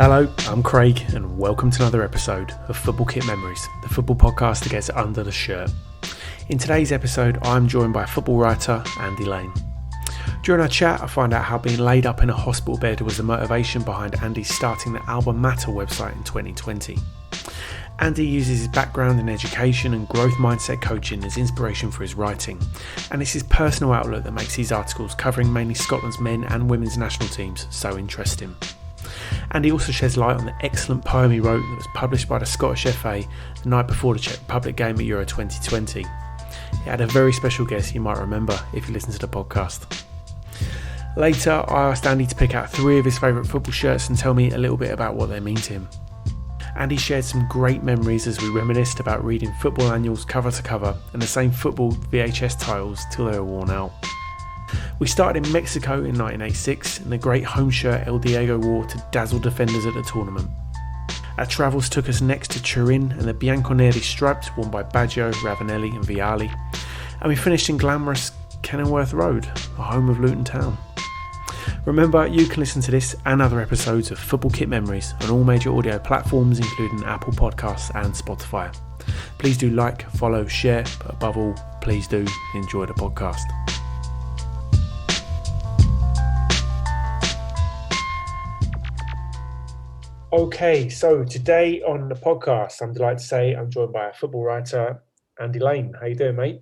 Hello, I'm Craig and welcome to another episode of Football Kit Memories, the football podcast that gets under the shirt. In today's episode, I'm joined by football writer Andy Laing. During our chat, I find out how being laid up in a hospital bed was the motivation behind Andy starting the Alba website in 2020. Andy uses his background in education and growth mindset coaching as inspiration for his writing, and it's his personal outlook that makes these articles covering mainly Scotland's men and women's national teams so interesting. And he also sheds light on the excellent poem he wrote that was published by the Scottish FA the night before the Czech Republic game at Euro 2020. He had a very special guest you might remember if you listen to the podcast. Later, I asked Andy to pick out 3 of his favourite football shirts and tell me a little bit about what they mean to him. Andy shared some great memories as we reminisced about reading football annuals cover to cover and the same football VHS titles till they were worn out. We started in Mexico in 1986 and the great home shirt El Diego wore to dazzle defenders at the tournament. Our travels took us next to Turin and the Bianconeri stripes worn by Baggio, Ravenelli and Vialli, and we finished in glamorous Kenilworth Road, the home of Luton Town. Remember, you can listen to this and other episodes of Football Kit Memories on all major audio platforms including Apple Podcasts and Spotify. Please do like, follow, share, but above all, please do enjoy the podcast. Okay, so today on the podcast, I'm delighted to say I'm joined by a football writer, Andy Laing. How you doing, mate?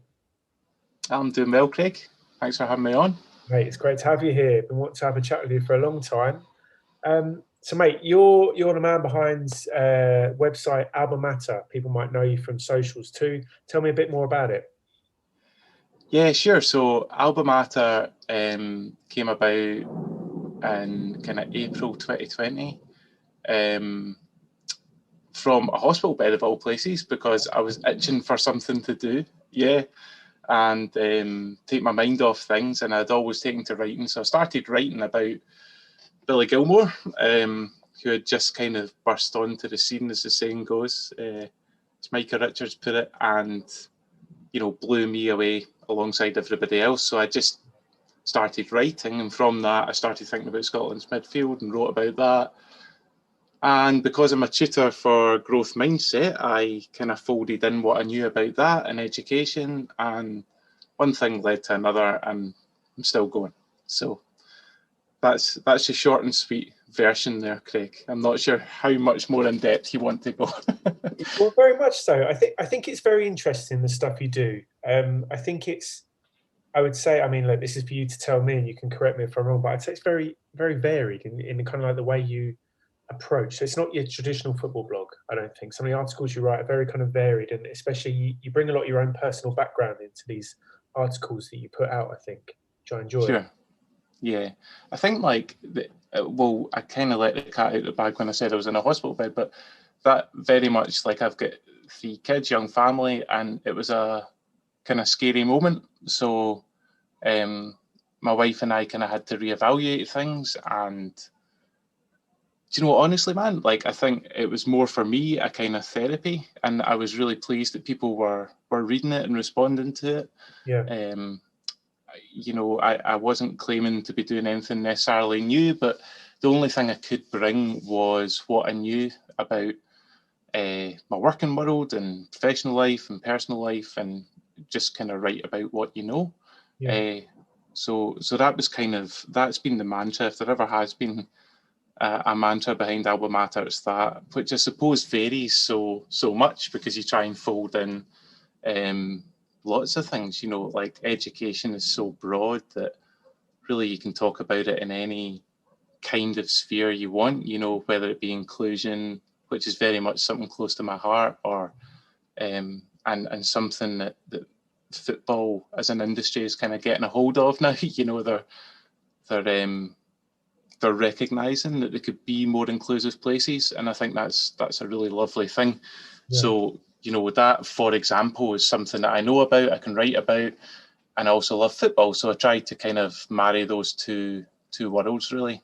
I'm doing well, Craig. Thanks for having me on. Mate, it's great to have you here. Been wanting to have a chat with you for a long time. So, mate, you're the man behind website Alba. People might know you from socials too. Tell me a bit more about it. Yeah, sure. So Alba came about in kind of April 2020 from a hospital bed of all places because I was itching for something to do. Yeah. And take my mind off things, and I'd always taken to writing. So I started writing about Billy Gilmore, who had just kind of burst onto the scene, as the saying goes, as Micah Richards put it, and, you know, blew me away alongside everybody else. So I just started writing, and from that I started thinking about Scotland's midfield and wrote about that. And because I'm a tutor for growth mindset, I kind of folded in what I knew about that and education, and one thing led to another, and I'm still going. So that's the short and sweet version there, Craig. I'm not sure how much more in depth you want to go. Well, very much so. I think it's very interesting, the stuff you do. I would say, I mean, look, this is for you to tell me, and you can correct me if I'm wrong, but I'd say it's very, very varied in the kind of like the way you approach. So it's not your traditional football blog, I don't think. Some of the articles you write are very kind of varied, and especially you bring a lot of your own personal background into these articles that you put out, I think, which I enjoy. Sure. Yeah. I think I kind of let the cat out of the bag when I said I was in a hospital bed, but that very much, like, I've got 3 kids, young family, and it was a kind of scary moment. So my wife and I kind of had to reevaluate things, and do you know, honestly, man, like, I think it was more for me a kind of therapy, and I was really pleased that people were reading it and responding to it. Yeah. You know, I wasn't claiming to be doing anything necessarily new, but the only thing I could bring was what I knew about my working world and professional life and personal life, and just kind of write about what you know. Yeah. So that's been the mantra, if there ever has been a mantra behind Alba, it's that, which I suppose varies so much because you try and fold in lots of things. You know, like, education is so broad that really you can talk about it in any kind of sphere you want, you know, whether it be inclusion, which is very much something close to my heart, or and something that football as an industry is kind of getting a hold of now. You know, they're recognising that they could be more inclusive places, and I think that's a really lovely thing. Yeah. So, you know, with that, for example, is something that I know about, I can write about, and I also love football. So I try to kind of marry those two worlds, really.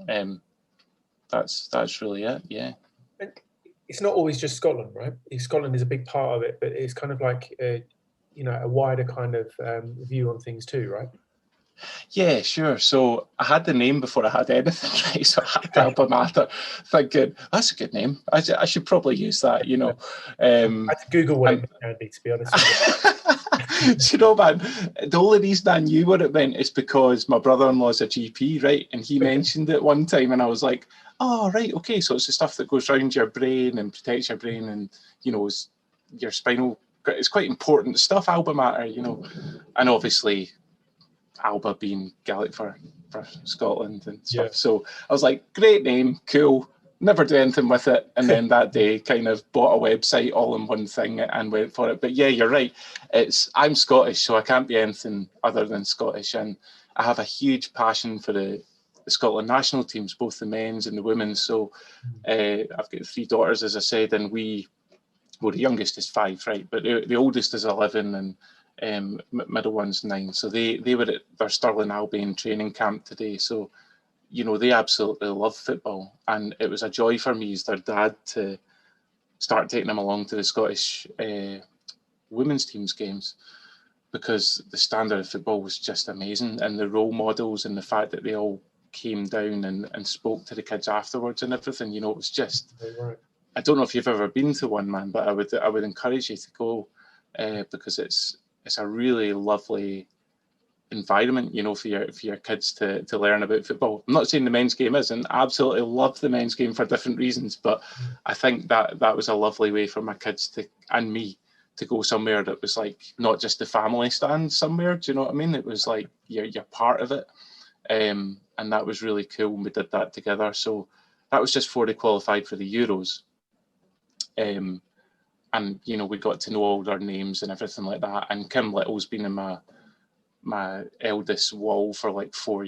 That's really it, yeah. And it's not always just Scotland, right? Scotland is a big part of it, but it's kind of like a wider kind of view on things too, right? Yeah, sure. So I had the name before I had anything, right? So I had Alba Mater, thinking that's a good name. I should probably use that, you know. I had to Google what it And meant, Andy, to be honest with you know, man, the only reason I knew what it meant is because my brother-in-law's a GP, right? And he you. mentioned it one time, and I was like, "Oh, right, okay." So it's the stuff that goes around your brain and protects your brain, and you know, your spinal. It's quite important stuff, Alba Mater, you know, and obviously Alba being Gaelic for Scotland and stuff. Yeah. So I was like, great name, cool. Never do anything with it. And then that day kind of bought a website all in one thing and went for it. But yeah, you're right. I'm Scottish, so I can't be anything other than Scottish. And I have a huge passion for the Scotland national teams, both the men's and the women's. So I've got 3 daughters, as I said, and the youngest is 5, right? But the oldest is 11 and middle one's 9. So they were at their Stirling Albion training camp today. So, you know, they absolutely love football. And it was a joy for me as their dad to start taking them along to the Scottish women's team's games, because the standard of football was just amazing. And the role models and the fact that they all came down and spoke to the kids afterwards and everything, you know, it was just... Right. I don't know if you've ever been to one, man, but I would encourage you to go because it's a really lovely environment, you know, for your kids to learn about football. I'm not saying the men's game isn't. I absolutely love the men's game for different reasons, but I think that was a lovely way for my kids and me to go somewhere that was like not just the family stand somewhere. Do you know what I mean? It was like you're part of it, and that was really cool. We did that together. So that was just before they qualified for the Euros. And you know, we got to know all their names and everything like that. And Kim Little's been in my eldest wall for like 4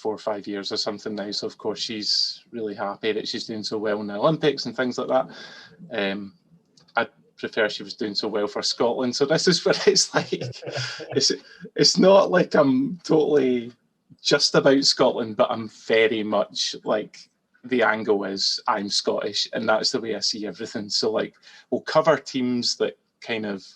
or 5 years or something now. So of course she's really happy that she's doing so well in the Olympics and things like that. I prefer she was doing so well for Scotland. So this is where it's like it's not like I'm totally just about Scotland, but I'm very much like, the angle is I'm Scottish, and that's the way I see everything. So like we'll cover teams that kind of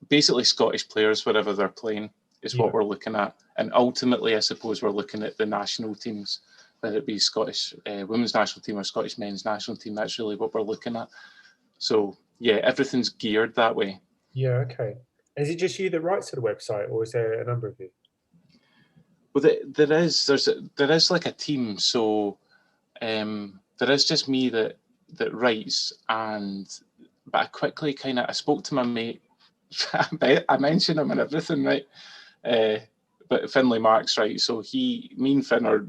basically Scottish players wherever they're playing is what we're looking at. And ultimately, I suppose we're looking at the national teams, whether it be Scottish women's national team or Scottish men's national team. That's really what we're looking at. So yeah, everything's geared that way. Yeah, okay. And is it just you that writes to the website, or is there a number of you? Well, there is like a team. So there is just me that writes, but I quickly I spoke to my mate. I mentioned him and everything, right? But Finlay Marks, right? So me and Finn are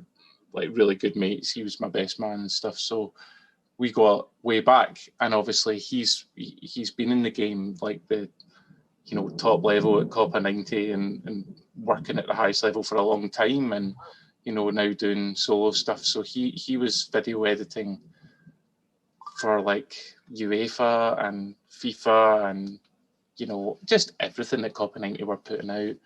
like really good mates. He was my best man and stuff. So we got way back, and obviously he's been in the game like the top level at Copa 90 and working at the highest level for a long time, and now doing solo stuff. So he was video editing for like UEFA and FIFA and just everything that Copa 90 were putting out,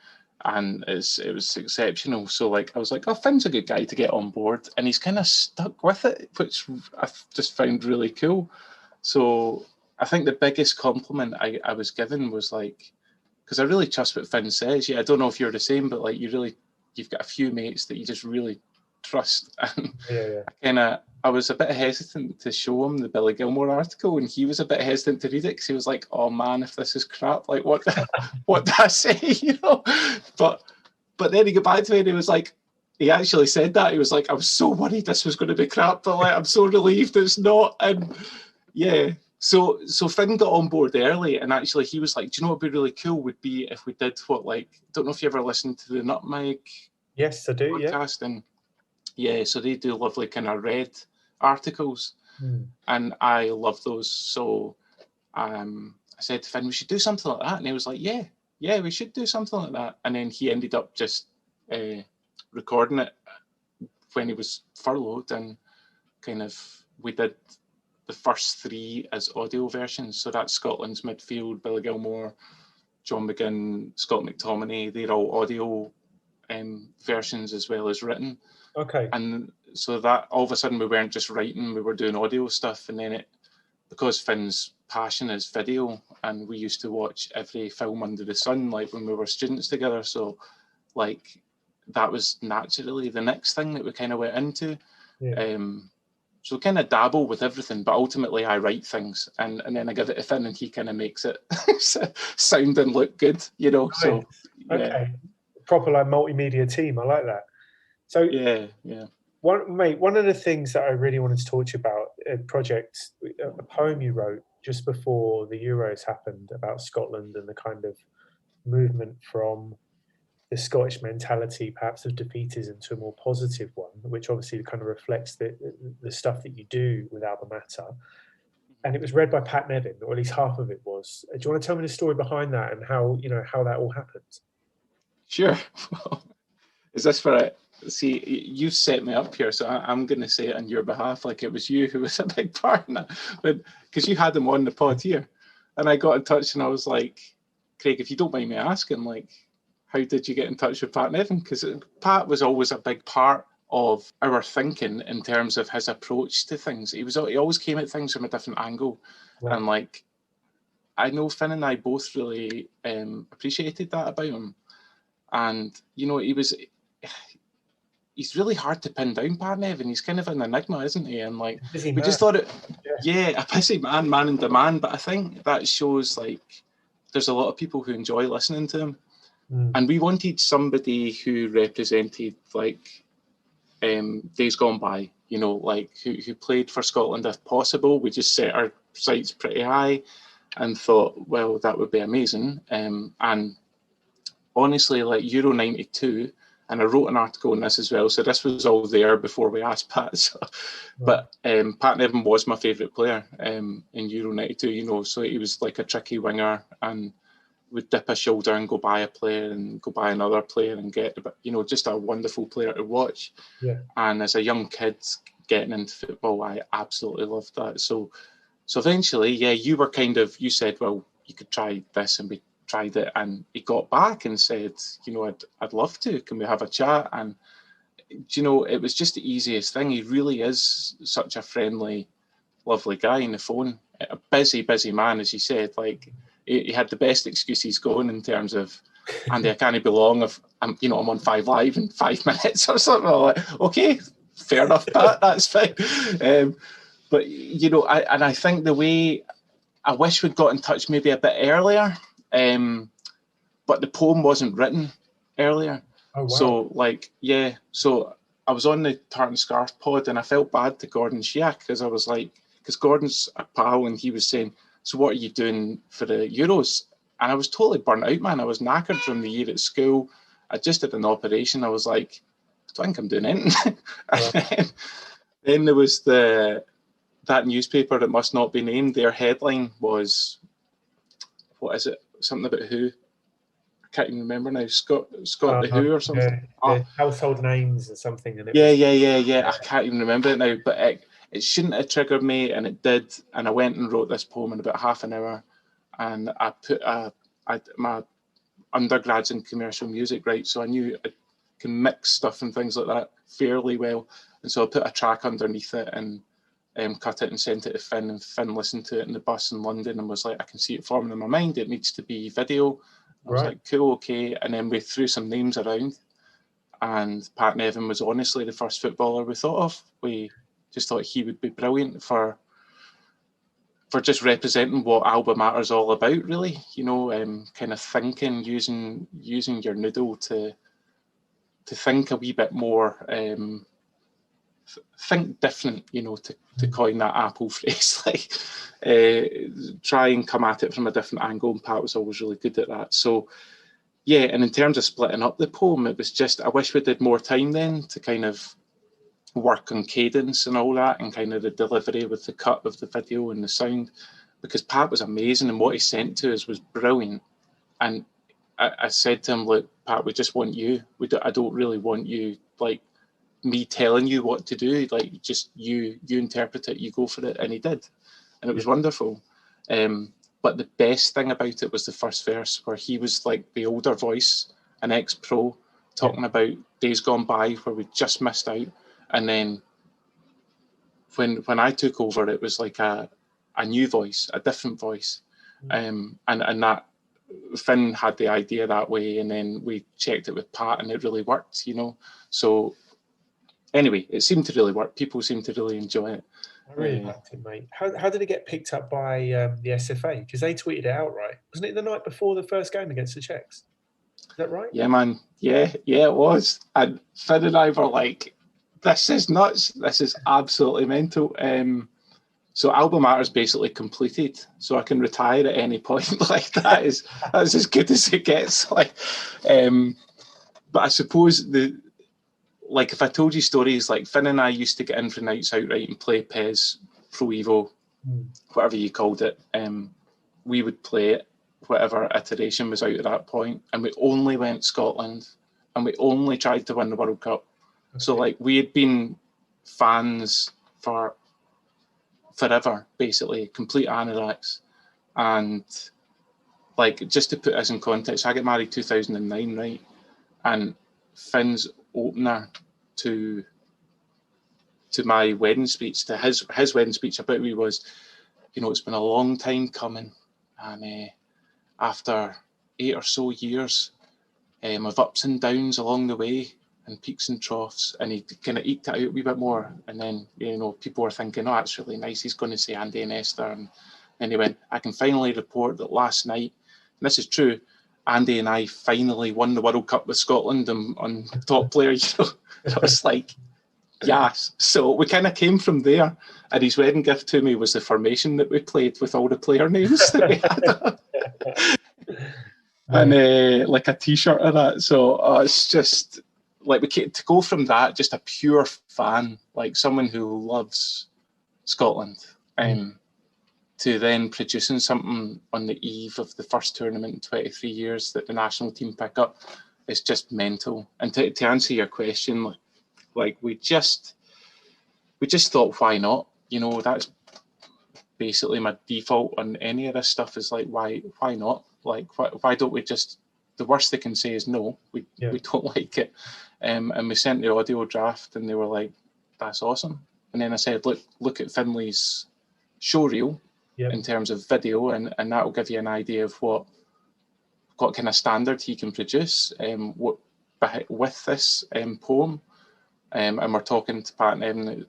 and it was exceptional. So like I was like, oh, Finn's a good guy to get on board, and he's kind of stuck with it, which I've just found really cool. So I think the biggest compliment I was given was like, because I really trust what Finn says. Yeah, I don't know if you're the same, but like you've got a few mates that you just really trust. And Yeah. I was a bit hesitant to show him the Billy Gilmore article, and he was a bit hesitant to read it because he was like, "Oh man, if this is crap, like what did I say?" But then he got back to me and he was like, he actually said that. He was like, "I was so worried this was going to be crap, but like I'm so relieved it's not." And yeah. So Finn got on board early, and actually he was like, "Do you know what would be really cool would be if we did what don't know if you ever listened to the Nutmeg Yes, I do. podcast?" And yeah, so they do lovely kind of red articles, and I love those. So I said to Finn, we should do something like that, and he was like, "Yeah, we should do something like that." And then he ended up just recording it when he was furloughed, and we did the first 3 as audio versions. So that's Scotland's midfield, Billy Gilmore, John McGinn, Scott McTominay. They're all audio versions as well as written. Okay. And so that all of a sudden we weren't just writing, we were doing audio stuff. And then because Finn's passion is video, and we used to watch every film under the sun, like when we were students together. So like that was naturally the next thing that we kind of went into. Yeah. So kind of dabble with everything, but ultimately I write things and then I give it to Finn and he kind of makes it sound and look good, you know. Nice. So yeah. Okay, proper like multimedia team. I like that. So Yeah. one of the things that I really wanted to talk to you about, a poem you wrote just before the Euros happened about Scotland and the kind of movement from the Scottish mentality, perhaps of defeatism, to a more positive one, which obviously kind of reflects the stuff that you do with Alba Mater. And it was read by Pat Nevin, or at least half of it was. Do you want to tell me the story behind that and how that all happened? Sure. Is this for it? See, you set me up here, so I'm going to say it on your behalf, like it was you who was a big part in it, because you had him on the pod here, and I got in touch and I was like, Craig, if you don't mind me asking, like, how did you get in touch with Pat Nevin? Because Pat was always a big part of our thinking in terms of his approach to things. He always came at things from a different angle, Right. and like, I know Finn and I both really appreciated that about him. And you know, he's really hard to pin down, Pat Nevin. He's kind of an enigma, isn't he? And like, Busy we man. just thought it, yeah, a busy man in demand. But I think that shows like there's a lot of people who enjoy listening to him. And we wanted somebody who represented like days gone by, you know, like who played for Scotland if possible. We just set our sights pretty high and thought, well, that would be amazing. And honestly, like Euro 92, and I wrote an article on this as well, so this was all there before we asked Pat. So, but Pat Nevin was my favourite player in Euro 92, you know, so he was like a tricky winger and would dip a shoulder and go by a player and go by another player and get, you know, just a wonderful player to watch. Yeah. And as a young kid getting into football, I absolutely loved that. So eventually, yeah, you said, well, you could try this, and we tried it, and he got back and said, you know, I'd love to. Can we have a chat? And you know, it was just the easiest thing. He really is such a friendly, lovely guy on the phone. A busy man, as you said. Like he had the best excuses going in terms of, Andy, I can't be long if I'm on 5 Live in 5 minutes or something. I'm like, okay, fair enough, Pat, that's fine. But you know, I think the way I wish we'd got in touch maybe a bit earlier, but the poem wasn't written earlier. Oh, wow. So like, yeah, so I was on the Tartan Scarf pod and I felt bad to Gordon Shiak because I was like, because Gordon's a pal and he was saying, so what are you doing for the Euros? And I was totally burnt out, man. I was knackered from the year at school. I just did an operation. I was like, I don't think I'm doing anything. And then there was that newspaper that must not be named. Their headline was, what is it? Something about who? I can't even remember now. Scott the Who or something. Yeah, household names or something. And Yeah. I can't even remember it now. But it shouldn't have triggered me, and it did. And I went and wrote this poem in about half an hour. And I put my undergrads in commercial music, right? So I knew I can mix stuff and things like that fairly well. And so I put a track underneath it and cut it and sent it to Finn. And Finn listened to it in the bus in London and was like, I can see it forming in my mind. It needs to be video. I was like, cool, okay. And then we threw some names around. And Pat Nevin was honestly the first footballer we thought of. We just thought he would be brilliant for just representing what Alba Mater is all about, really. You know, kind of thinking, using your noodle to think a wee bit more, think different, you know, to coin that Apple phrase, like try and come at it from a different angle. And Pat was always really good at that. So, yeah, and in terms of splitting up the poem, it was just, I wish we did more time then to kind of work on cadence and all that, and kind of the delivery with the cut of the video and the sound, because Pat was amazing and what he sent to us was brilliant. And I said to him, look, Pat, we just want you. I don't really want you, like, me telling you what to do. Like, just you interpret it, you go for it. And he did. And it was wonderful. But the best thing about it was the first verse, where he was like the older voice, an ex-pro, talking about days gone by where we just missed out. And then when I took over, it was like a new voice, a different voice. And that Finn had the idea that way, and then we checked it with Pat, and it really worked, So anyway, it seemed to really work. People seemed to really enjoy it. I really liked it, mate. How did it get picked up by the SFA? Because they tweeted it out, right? Wasn't it the night before the first game against the Czechs? Is that right? Yeah, man. Yeah, it was. And Finn and I were like, this is nuts. This is absolutely mental. So Alba Matter's basically completed, so I can retire at any point. Like that's as good as it gets. But I suppose if I told you stories like Finn and I used to get in for nights out, right, and play PES, Pro Evo, whatever you called it. We would play it, whatever iteration was out at that point, and we only went Scotland, and we only tried to win the World Cup. Okay. So we had been fans for forever, basically, complete anoraks. And just to put us in context, I got married 2009, right? And Finn's opener to my wedding speech, to his wedding speech about me was, it's been a long time coming, and after 8 or so years of ups and downs along the way, and peaks and troughs, and he kind of eked it out a wee bit more. And then, people were thinking, oh, that's really nice. He's going to say Andy and Esther. And then he went, I can finally report that last night, and this is true, Andy and I finally won the World Cup with Scotland on top player. I was like, yes. So we kind of came from there. And his wedding gift to me was the formation that we played with all the player names that we had. And a T-shirt of that. So it's just... to go from that, just a pure fan, someone who loves Scotland, to then producing something on the eve of the first tournament in 23 years that the national team pick up, is just mental. And to answer your question, we just thought, why not? That's basically my default on any of this stuff is why not? Why don't we just... The worst they can say is no, we don't like it. And we sent the audio draft, and they were like, that's awesome. And then I said, look at Finley's showreel in terms of video, and that will give you an idea of what kind of standard he can produce with this poem. And we're talking to Pat and Evan,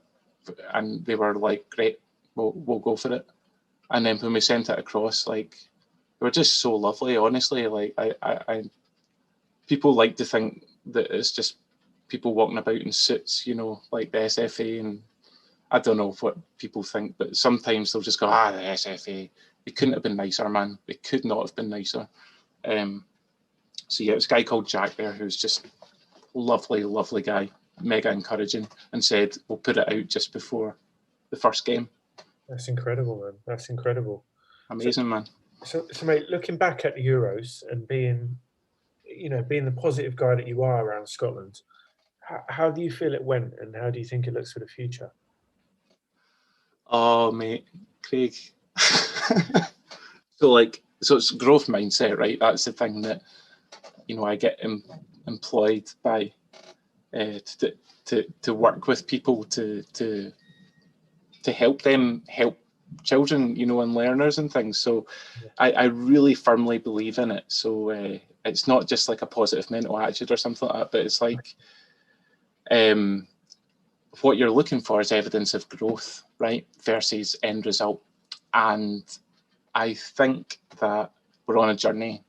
and they were like, great, we'll go for it. And then when we sent it across, they were just so lovely, honestly. People like to think that it's just people walking about in suits, like the SFA, and I don't know what people think, but sometimes they'll just go, the SFA, they couldn't have been nicer, man. They could not have been nicer. So yeah, it was a guy called Jack there who's just lovely, lovely guy, mega encouraging, and said, we'll put it out just before the first game. That's incredible, man. That's incredible. Amazing, man. So, mate, looking back at the Euros and being the positive guy that you are around Scotland, how do you feel it went, and how do you think it looks for the future? Oh, mate, Craig. So it's growth mindset, right? That's the thing that, I get employed by to work with people to help them help children, and learners and things. So I really firmly believe in it. So it's not just a positive mental attitude or something like that, but it's what you're looking for is evidence of growth, right, versus end result. And I think that we're on a journey.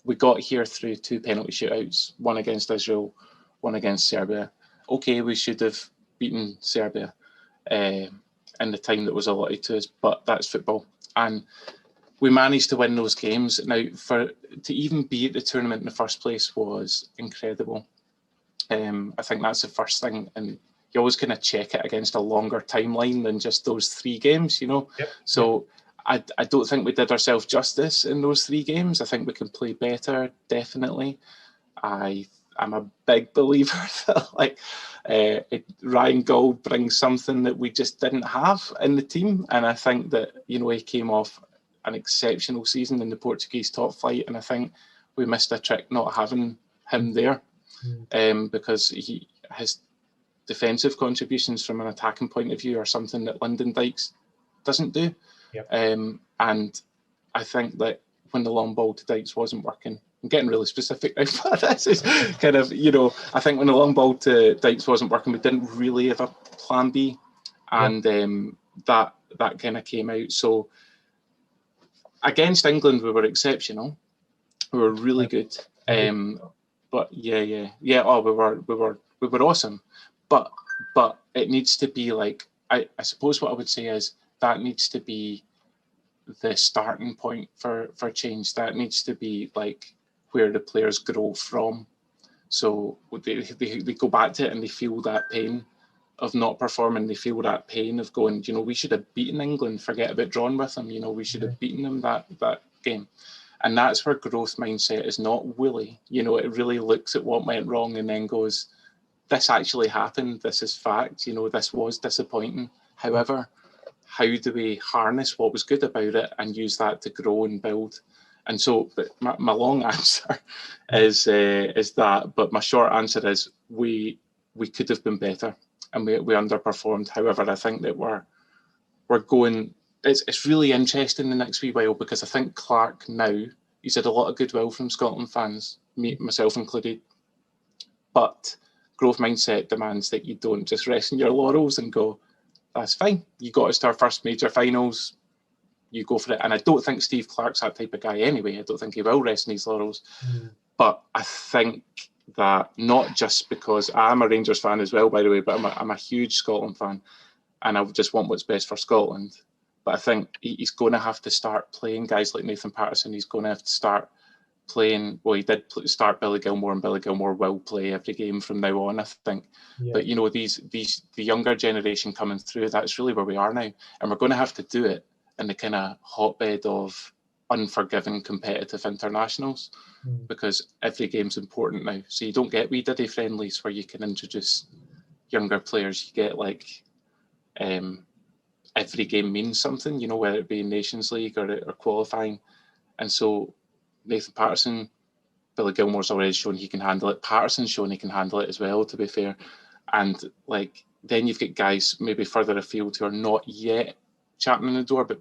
We got here through 2 penalty shootouts, one against Israel, one against Serbia. Okay, we should have beaten Serbia in the time that was allotted to us, but that's football. And we managed to win those games. Now, to even be at the tournament in the first place was incredible. I think that's the first thing, and you always kind of check it against a longer timeline than just those 3 games, Yep. So I don't think we did ourselves justice in those 3 games. I think we can play better, definitely. I'm a big believer that Ryan Gold brings something that we just didn't have in the team, and I think that he came off an exceptional season in the Portuguese top flight, and I think we missed a trick not having him there, because his defensive contributions from an attacking point of view are something that Lyndon Dykes doesn't do. Yep. And I think that when the long ball to Dykes wasn't working. I'm getting really specific now, but this is kind of, I think when the long ball to Dykes wasn't working, we didn't really have a plan B, and that kind of came out. So against England, we were exceptional. We were really good. But we were awesome. But it needs to be like, I suppose what I would say is that needs to be the starting point for change. That needs to be like where the players grow from. So they go back to it and they feel that pain of not performing. They feel that pain of going, we should have beaten England, forget about drawing with them. We should have beaten them that game. And that's where growth mindset is not woolly. It really looks at what went wrong and then goes, this actually happened. This is fact. This was disappointing. However, how do we harness what was good about it and use that to grow and build? And so my long answer is that, but my short answer is we could have been better and we underperformed. However, I think that we're going. It's really interesting the next wee while, because I think Clark now, he's had a lot of goodwill from Scotland fans, myself included. But growth mindset demands that you don't just rest in your laurels and go, that's fine. You got us to our first major finals, you go for it. And I don't think Steve Clark's that type of guy anyway. I don't think he will rest in his laurels. But I think that not just because I'm a Rangers fan as well, by the way, but I'm a huge Scotland fan and I just want what's best for Scotland. But I think he's going to have to start playing guys like Nathan Patterson. He's going to have to start playing. Well, he did start Billy Gilmore, and Billy Gilmore will play every game from now on, I think. Yeah. But the younger generation coming through, that's really where we are now, and we're going to have to do it in the kind of hotbed of unforgiving competitive internationals, because every game's important now. So you don't get wee diddy friendlies where you can introduce younger players. You get like. Every game means something, whether it be Nations League or qualifying. And so Nathan Patterson, Billy Gilmore's already shown he can handle it. Patterson's shown he can handle it as well, to be fair. And then you've got guys maybe further afield who are not yet champing the door, but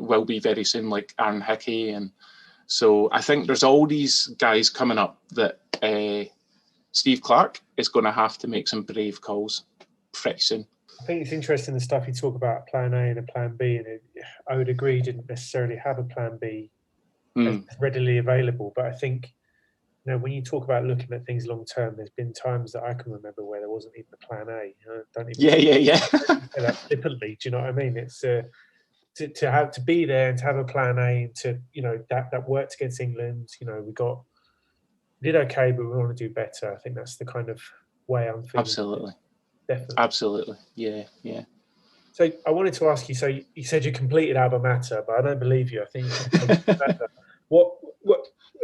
will be very soon, like Aaron Hickey. And so I think there's all these guys coming up that Steve Clark is going to have to make some brave calls pretty soon. I think it's interesting the stuff you talk about, plan A and a plan B, and I would agree you didn't necessarily have a plan B as readily available. But I think, when you talk about looking at things long term, there's been times that I can remember where there wasn't even a plan A. Don't even say that flippantly. Do you know what I mean? It's to be there and to have a plan A, and to that worked against England. We did okay, but we want to do better. I think that's the kind of way I'm feeling. Absolutely. Definitely. Absolutely. Yeah. So I wanted to ask you, so you said you completed Alba Mater, but I don't believe you. I think you completed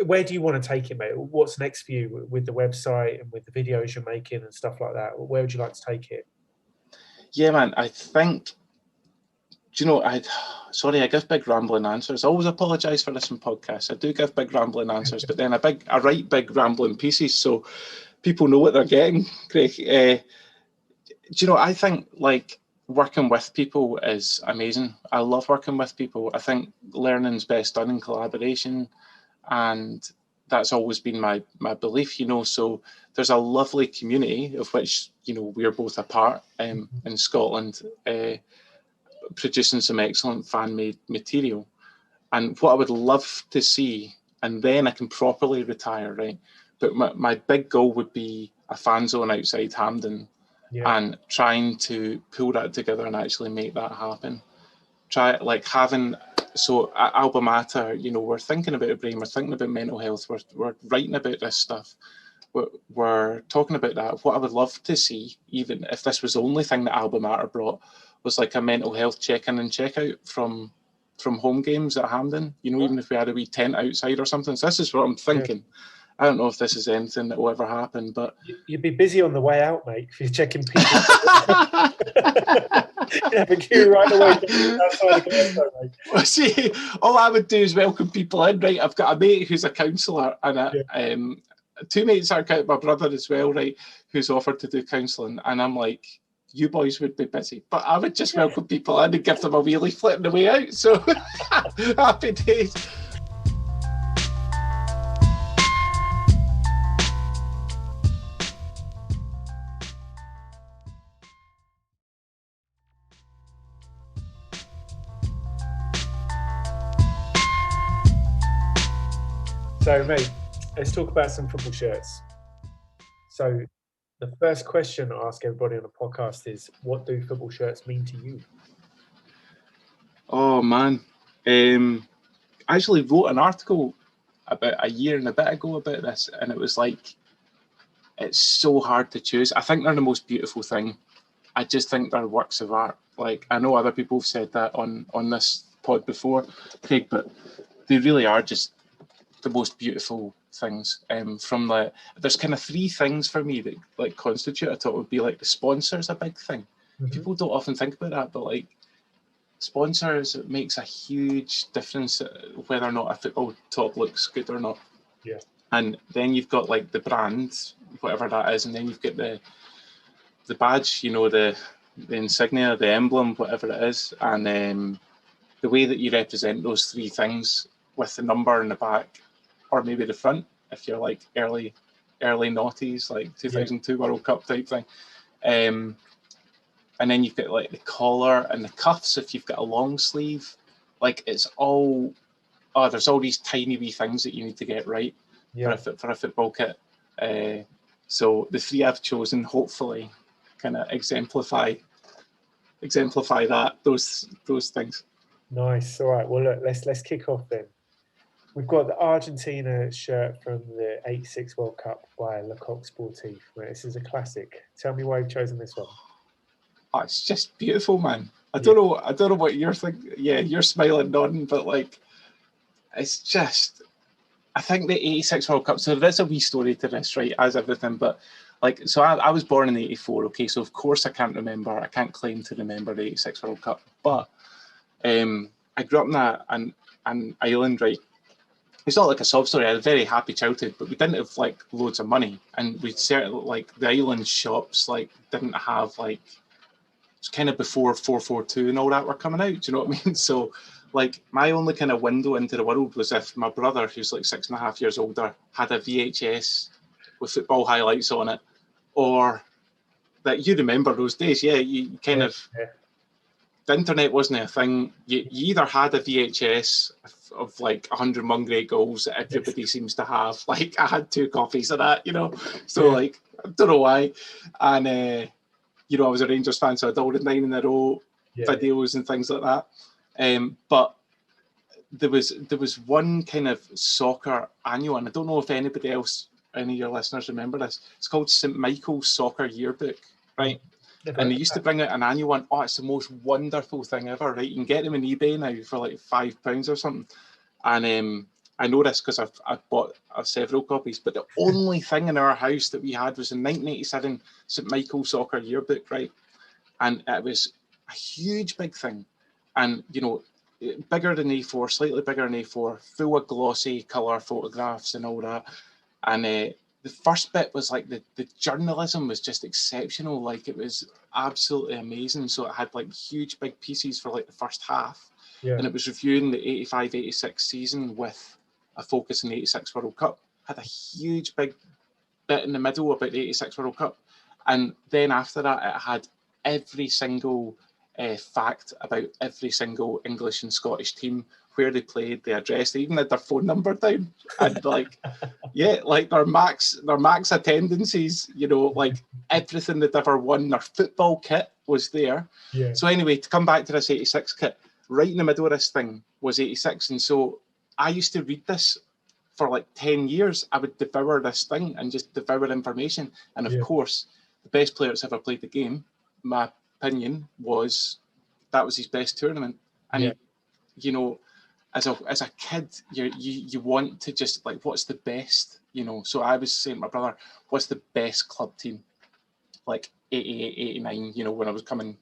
where do you want to take it, mate? What's next for you with the website and with the videos you're making and stuff like that? Where would you like to take it? Yeah, man, I think, I give big rambling answers. I always apologise for this in podcasts. I do give big rambling answers, but then I write big rambling pieces so people know what they're getting, Craig. I think working with people is amazing. I love working with people. I think learning's best done in collaboration, and that's always been my belief. So there's a lovely community of which we're both a part in Scotland, producing some excellent fan-made material. And what I would love to see, and then I can properly retire, right? But my big goal would be a fan zone outside Hampden. Yeah. And trying to pull that together and actually make that happen. Alba Mater, we're thinking about the brain, we're thinking about mental health, we're writing about this stuff, we're talking about that. What I would love to see, even if this was the only thing that Alba Mater brought, was like a mental health check-in and check-out from home games at Hampden, even if we had a wee tent outside or something. So this is what I'm thinking. Yeah. I don't know if this is anything that will ever happen, but... You'd be busy on the way out, mate, if you're checking people. You'd have a queue right away outside the Glasgow, mate. Well, see, all I would do is welcome people in, right? I've got a mate who's a counsellor, and two mates are my brother as well, right, who's offered to do counselling, and I'm like, you boys would be busy, but I would just welcome people in and give them a wee leaflet on the way out. So happy days. So, mate, let's talk about some football shirts. So, the first question I ask everybody on the podcast is, what do football shirts mean to you? Oh, man. I actually wrote an article about a year and a bit ago about this, and it was like, it's so hard to choose. I think they're the most beautiful thing. I just think they're works of art. Like, I know other people have said that on this pod before, Craig, but they really are just the most beautiful things. There's kind of three things for me that like constitute. I thought would be like the sponsors, a big thing. People don't often think about that, but like sponsors, it makes a huge difference whether or not a football top looks good or not. Yeah. And then you've got like the brand, whatever that is, and then you've got the badge, the insignia, the emblem, whatever it is, and the way that you represent those three things with the number in the back, or maybe the front, if you're like early noughties, like 2002 World Cup type thing. And then you've got like the collar and the cuffs if you've got a long sleeve. Like it's all, there's all these tiny wee things that you need to get right for a football kit. So the three I've chosen hopefully kind of exemplify that, those things. Nice. All right. Well, look, let's kick off then. We've got the Argentina shirt from the '86 World Cup by Lecoq Sportif. This is a classic. Tell me why you've chosen this one. Oh, it's just beautiful, man. I don't know what you're thinking. Yeah, you're smiling, nodding, but like, it's just. I think the '86 World Cup. So there's a wee story to this, right? As everything, but like, so I was born in '84. Okay, so of course I can't claim to remember the '86 World Cup, but I grew up in an island, right? It's not like a sob story. I had a very happy childhood, but we didn't have like loads of money, and we certainly like the island shops like didn't have like. It's kind of before 442 and all that were coming out. Do you know what I mean? So, like my only kind of window into the world was if my brother, who's like 6.5 years older, had a VHS with football highlights on it, or that you remember those days. Yeah, you kind of. Yeah. The internet wasn't a thing. You either had a VHS of like 101 Great Goals that everybody seems to have. Like I had 2 copies of that, So like I don't know why, and I was a Rangers fan, so I had all the 9 in a row videos and things like that. But there was one kind of soccer annual, and I don't know if any of your listeners remember this. It's called St Michael's Soccer Yearbook, right? And they used to bring out an annual one. Oh, it's the most wonderful thing ever, right? You can get them on eBay now for like £5 or something. And I know this because I've bought several copies. But the only thing in our house that we had was the 1987 St Michael's Soccer Yearbook, right? And it was a huge, big thing. And, bigger than A4, slightly bigger than A4, full of glossy colour photographs and all that. And the first bit was like the journalism was just exceptional. Like it was absolutely amazing. So it had like huge big pieces for like the first half. Yeah. And it was reviewing the 85-86 season with a focus on the 86 World Cup. Had a huge big bit in the middle about the 86 World Cup. And then after that, it had every single fact about every single English and Scottish team, where they played, the address, they even had their phone number down, and like, like their max attendances, like everything they'd ever won, their football kit was there. Yeah. So anyway, to come back to this 86 kit, right in the middle of this thing was 86, and so I used to read this for like 10 years. I would devour this thing and just devour information, and of course, the best player that's ever played the game, my opinion was that was his best tournament, and as a kid, you want to just like, what's the best, So I was saying to my brother, what's the best club team, like 88, 89, when I was coming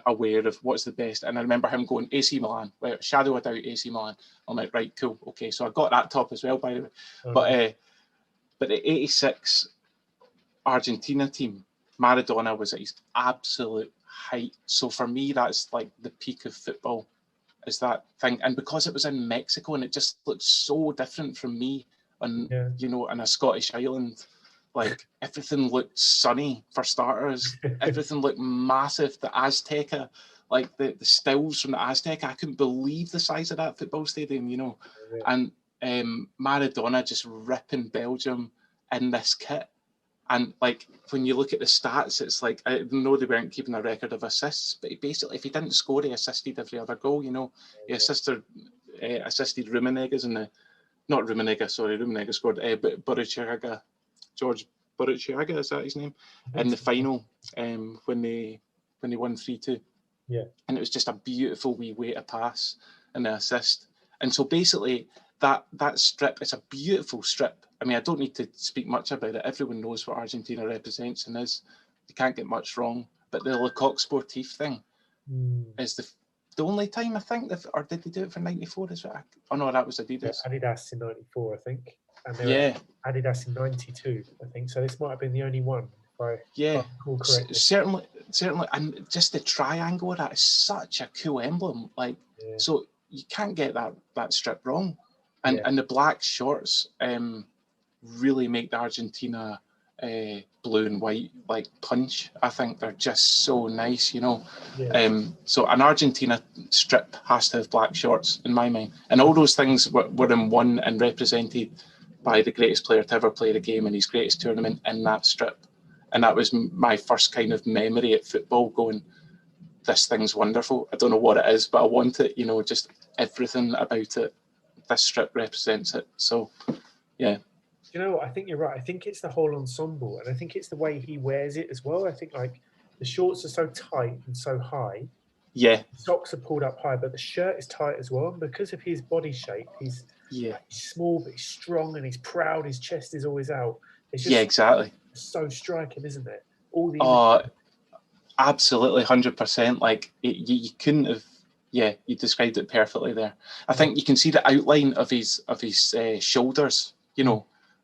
aware of what's the best, and I remember him going AC Milan, well, shadow a doubt AC Milan. I'm like, right, cool, okay, so I got that top as well, by the way. Okay. But the 86 Argentina team, Maradona was at his absolute height. So for me, that's like the peak of football, is that thing. And because it was in Mexico and it just looked so different from me on, on a Scottish island, like everything looked sunny for starters. Everything looked massive. The Azteca, like the stills from the Azteca, I couldn't believe the size of that football stadium, And Maradona just ripping Belgium in this kit. And like when you look at the stats, it's like, I know they weren't keeping a record of assists, but basically, if he didn't score, he assisted every other goal. He assisted Rummenigge's in the, not Rummenigge, sorry, Rummenigge scored, but Burruchaga, George Burruchaga, is that his name? In the final, when they won 3-2. Yeah. And it was just a beautiful wee way to pass and the assist. And so basically, that strip, it's a beautiful strip. I mean, I don't need to speak much about it. Everyone knows what Argentina represents and is. You can't get much wrong. But the Le Coq Sportif thing is the only time, I think, or did they do it for 94 as well? Oh, no, that was Adidas. Yeah, Adidas in 94, I think. And they were Adidas in 92, I think. So this might have been the only one, if I recall correctly. Certainly. And just the triangle of that is such a cool emblem. So you can't get that strip wrong. And the black shorts really make the Argentina blue and white like punch. I think they're just so nice, So an Argentina strip has to have black shorts in my mind, and all those things were in one and represented by the greatest player to ever play the game in his greatest tournament in that strip. And that was my first kind of memory at football, going, this thing's wonderful. I don't know what it is, but I want it, just everything about it. This strip represents it. So, yeah. You know what? I think you're right. I think it's the whole ensemble, and I think it's the way he wears it as well. I think like the shorts are so tight and so high. Yeah. The socks are pulled up high, but the shirt is tight as well. And because of his body shape, he's small but he's strong and he's proud. His chest is always out. It's just exactly. So striking, isn't it? All the absolutely 100%. Like you couldn't have. Yeah, you described it perfectly there. I think you can see the outline of his shoulders.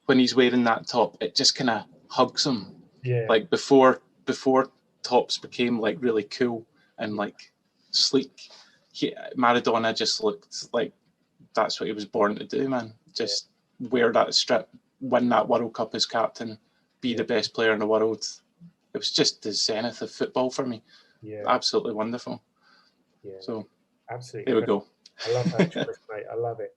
When he's wearing that top, it just kind of hugs him. Yeah. Like before tops became like really cool and like sleek, Maradona just looked like that's what he was born to do, man. Just wear that strip, win that World Cup as captain, be the best player in the world. It was just the zenith of football for me. Yeah. Absolutely wonderful. Yeah. So absolutely. There we go. I love that choice, mate. I love it.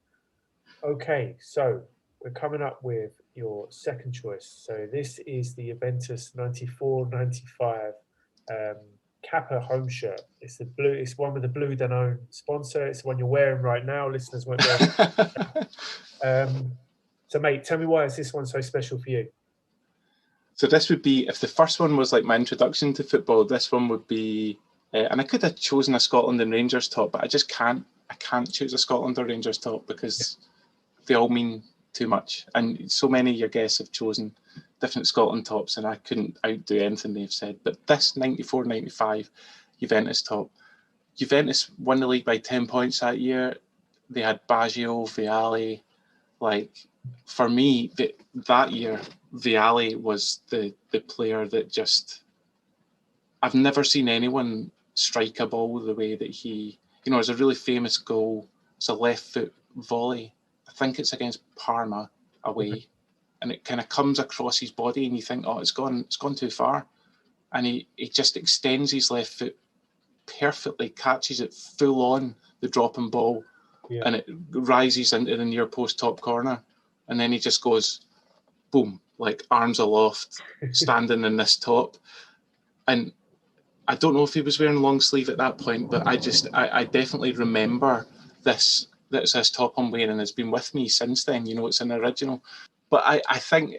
Okay, so we're coming up with your second choice. So this is the Juventus 94-95 Kappa home shirt. It's the blue. It's one with the blue Danone sponsor. It's the one you're wearing right now. Listeners won't know. So, mate, tell me why is this one so special for you? So this would be, if the first one was like my introduction to football, this one would be, and I could have chosen a Scotland and Rangers top, but I just can't. I can't choose a Scotland or Rangers top because they all mean too much. And so many of your guests have chosen different Scotland tops, and I couldn't outdo anything they've said. But this 94-95 Juventus top, Juventus won the league by 10 points that year. They had Baggio, Vialli. Like, for me, that year, Vialli was the player that just... I've never seen anyone strike a ball the way that he... there's a really famous goal. It's a left foot volley. I think it's against Parma away. And it kind of comes across his body and you think, oh, it's gone too far. And he just extends his left foot perfectly, catches it full on the dropping ball. Yeah. And it rises into the near post top corner. And then he just goes, boom, like arms aloft, standing in this top. And I don't know if he was wearing long sleeve at that point, but I definitely remember this. That's this top I'm wearing has been with me since then. It's an original. But I think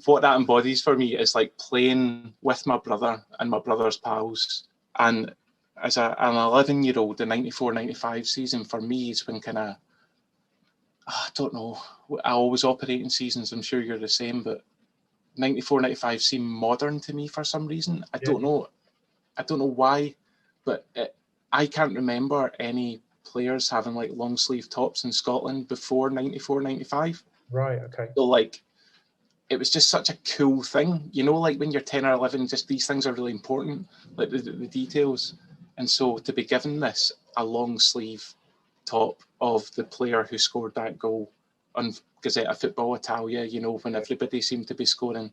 what that embodies for me is like playing with my brother and my brother's pals. And as an 11-year-old, the 94-95 season for me is when kind of, I don't know, I always operate in seasons. I'm sure you're the same, but 94-95 seemed modern to me for some reason. I don't know why, but I can't remember any players having like long sleeve tops in Scotland before 94-95. Right, okay. So like, it was just such a cool thing, you know, like when you're 10 or 11, just these things are really important, like the details. And so to be given this, a long sleeve top of the player who scored that goal on Gazzetta Football Italia, you know, when everybody seemed to be scoring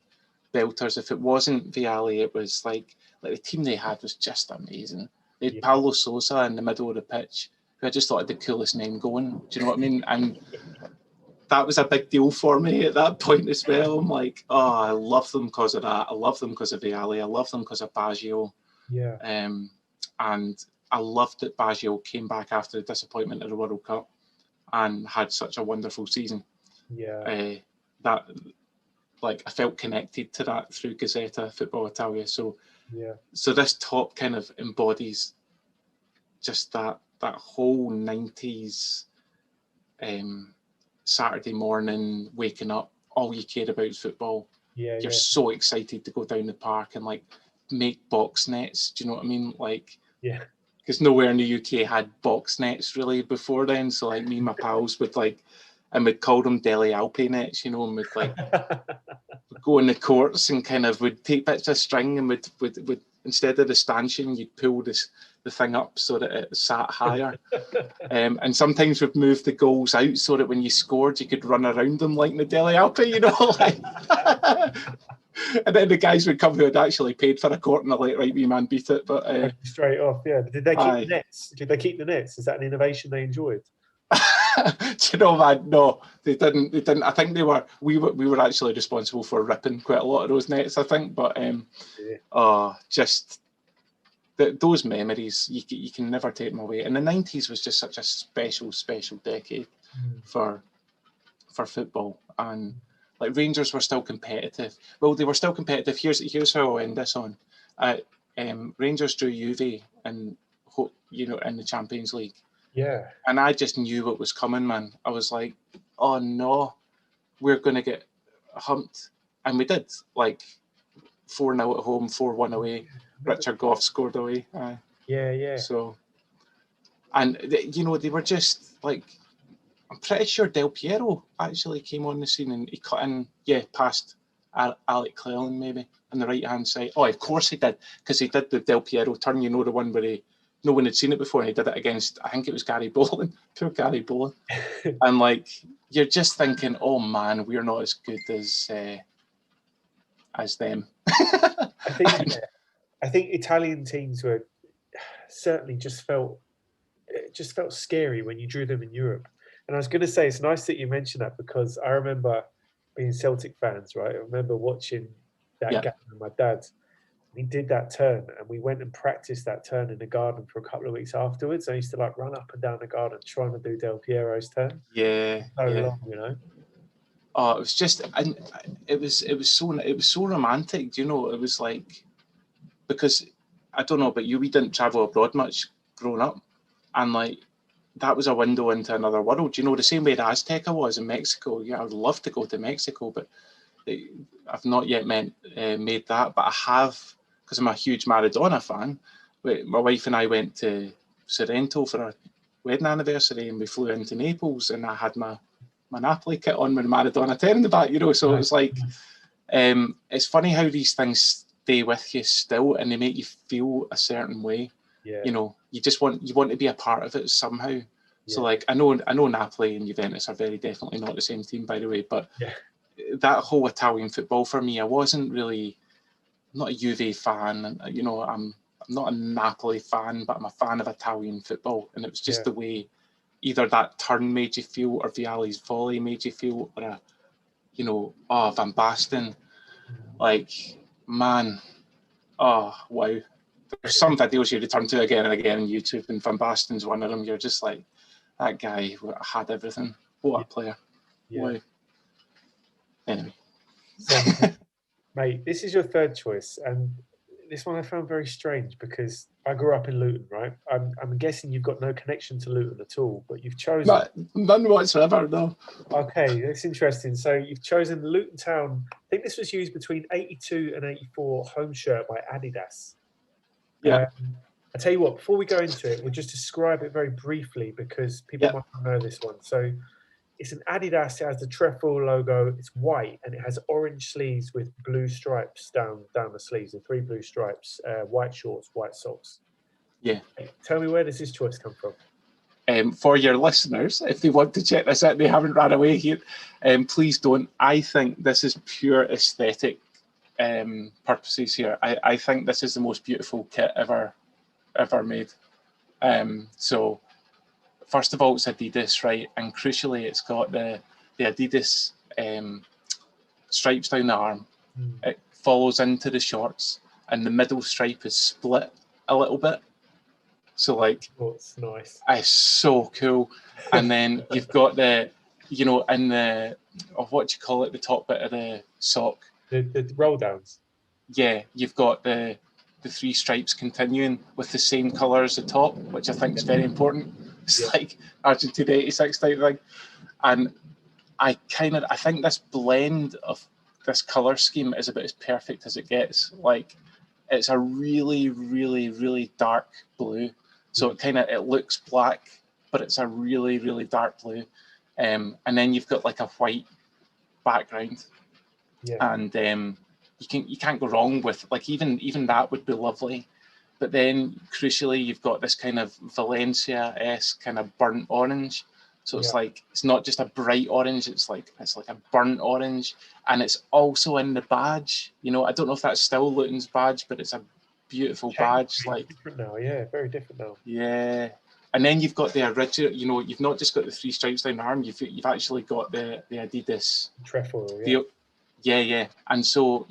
belters. If it wasn't Vialli, it was like the team they had was just amazing. They had Paulo Sousa in the middle of the pitch, who I just thought had the coolest name going. Do you know what I mean? And that was a big deal for me at that point as well. I'm like, oh, I love them because of that. I love them because of Vialli. I love them because of Baggio. Yeah. And I loved that Baggio came back after the disappointment of the World Cup and had such a wonderful season. Yeah. That, like, I felt connected to that through Gazzetta Football Italia. So this top kind of embodies just that whole 90s Saturday morning, waking up, all you care about is football. You're so excited to go down the park and like make box nets. Do you know what I mean? Like, because nowhere in the UK had box nets really before then. So like me and my pals would like, and we'd call them Deli Alpi nets, you know, and we'd like go in the courts and kind of would take bits of string and would instead of the stanchion, you'd pull the thing up so that it sat higher. And sometimes we'd move the goals out so that when you scored, you could run around them like in the Deli Alpi, you know. Like, and then the guys would come who had actually paid for a court and they're like, right, we man beat it. But straight off, yeah. Did they keep the nets? Did they keep the nets? Is that an innovation they enjoyed? Do you know, man? No, they didn't. I think we were actually responsible for ripping quite a lot of those nets, I think. But just those memories, you can never take them away. And the 90s was just such a special decade for football. And like Rangers were still competitive. Well, they were still competitive. Here's how I'll end this on. Rangers drew Juve and, you know, in the Champions League. Yeah. And I just knew what was coming, man. I was like, oh no, we're going to get humped. And we did, like 4-0 at home, 4-1 away. Richard Gough scored away. Yeah. So, and you know, they were just like, I'm pretty sure Del Piero actually came on the scene and he cut in, past Alec Cleland maybe on the right-hand side. Oh, of course he did, because he did the Del Piero turn, you know, the one where no one had seen it before, and he did it against, I think it was Gary Boland, poor Gary Boland. And like, you're just thinking, oh man, we're not as good as them. I think Italian teams were certainly just felt scary when you drew them in Europe. And I was going to say, it's nice that you mentioned that, because I remember being Celtic fans, right? I remember watching that game with my dad. He did that turn, and we went and practiced that turn in the garden for a couple of weeks afterwards. I used to like run up and down the garden trying to do Del Piero's turn. Long, you know. Oh, it was just, and it was so romantic, you know. It was like, because I don't know about you, we didn't travel abroad much growing up, and like that was a window into another world, you know, the same way the Azteca was in Mexico. Yeah, I would love to go to Mexico, but I've not yet made that, but I have, because I'm a huge Maradona fan. My wife and I went to Sorrento for our wedding anniversary, and we flew into Naples, and I had my Napoli kit on with Maradona 10 in the back, you know. So it was like, it's funny how these things stay with you still, and they make you feel a certain way. You know, you want to be a part of it somehow. So like, I know Napoli and Juventus are very definitely not the same team, by the way, but that whole Italian football for me, I wasn't really, I'm not a Juve fan, you know, I'm not a Napoli fan, but I'm a fan of Italian football. And it was just the way either that turn made you feel, or Vialli's volley made you feel, or Van Basten. Like, man, oh, wow. There's some videos you return to again and again on YouTube, and Van Basten's one of them. You're just like, that guy had everything. What a player. Wow. Anyway. So, mate, this is your third choice, and this one I found very strange, because I grew up in Luton, right? I'm guessing you've got no connection to Luton at all, but you've chosen... None whatsoever, no. Okay, that's interesting. So you've chosen the Luton Town, I think this was used between 82 and 84, home shirt by Adidas. Yeah. I tell you what, before we go into it, we'll just describe it very briefly, because people might not know this one. So It's an Adidas. It has the trefoil logo. It's white and it has orange sleeves with blue stripes down the sleeves, and 3 blue stripes. White shorts, white socks. Yeah. Tell me, where does this choice come from? For your listeners, if they want to check this out, they haven't ran away here. Please don't. I think this is pure aesthetic purposes here. I think this is the most beautiful kit ever made. So first of all, it's Adidas, right? And crucially, it's got the Adidas stripes down the arm. It follows into the shorts, and the middle stripe is split a little bit. So like, it's nice. It's so cool. And then you've got the, in the, what do you call it, the top bit of the sock. The roll downs. Yeah, you've got the 3 stripes continuing with the same colour as the top, which I think is very important. It's like Argentina 86 type thing. And I think this blend of this colour scheme is about as perfect as it gets. Like, it's a really, really, really dark blue. So it looks black, but it's a really, really dark blue. And then you've got like a white background. Yeah. And you can't go wrong with, like, even that would be lovely. But then crucially, you've got this kind of Valencia-esque kind of burnt orange. So it's like, it's not just a bright orange, it's like a burnt orange. And it's also in the badge. I don't know if that's still Luton's badge, but it's a beautiful badge. Like, different now, very different now. Yeah. And then you've got the original, you've not just got the 3 stripes down the arm, you've actually got the Adidas trefoil. Yeah. And so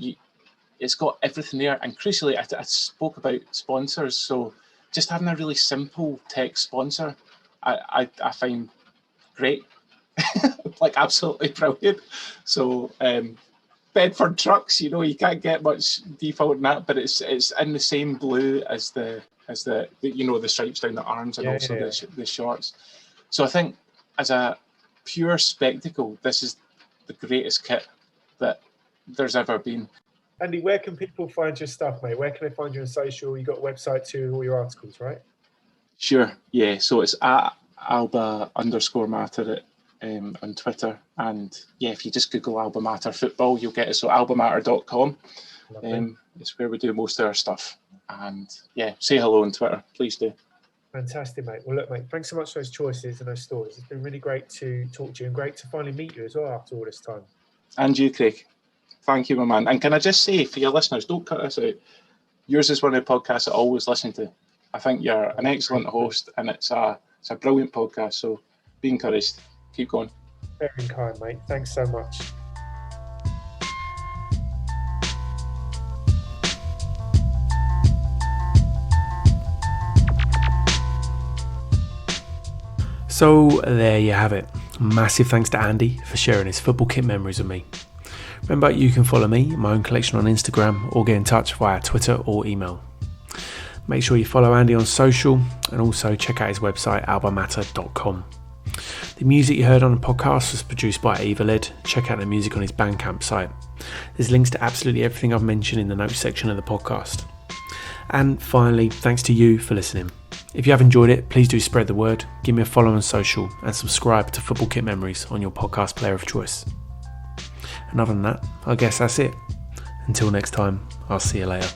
it's got everything there. And crucially, I spoke about sponsors. So just having a really simple tech sponsor, I find great. Like, absolutely brilliant. So Bedford trucks, you can't get much default in that, but it's in the same blue as the the stripes down the arms and the shorts. So I think as a pure spectacle, this is the greatest kit that there's ever been. Andy, where can people find your stuff, mate? Where can they find you on social? You got a website too, all your articles, right? Sure, yeah. So it's at Alba_Matter on Twitter, and if you just Google Alba Matter football, you'll get it. So albamatter.com. It's where we do most of our stuff. And say hello on Twitter, please do. Fantastic, mate. Well, look, mate, thanks so much for those choices and those stories. It's been really great to talk to you, and great to finally meet you as well after all this time. And you, Craig. Thank you, my man. And can I just say, for your listeners, don't cut us out. Yours is one of the podcasts I always listen to. I think you're an excellent host, and it's a brilliant podcast. So be encouraged. Keep going. Very kind, mate. Thanks so much. So there you have it. Massive thanks to Andy for sharing his football kit memories with me. Remember, you can follow me, my own collection, on Instagram, or get in touch via Twitter or email. Make sure you follow Andy on social, and also check out his website, albamatter.com. The music you heard on the podcast was produced by Evalid. Check out the music on his Bandcamp site. There's links to absolutely everything I've mentioned in the notes section of the podcast. And finally, thanks to you for listening. If you have enjoyed it, please do spread the word, give me a follow on social, and subscribe to Football Kit Memories on your podcast player of choice. And other than that, I guess that's it. Until next time, I'll see you later.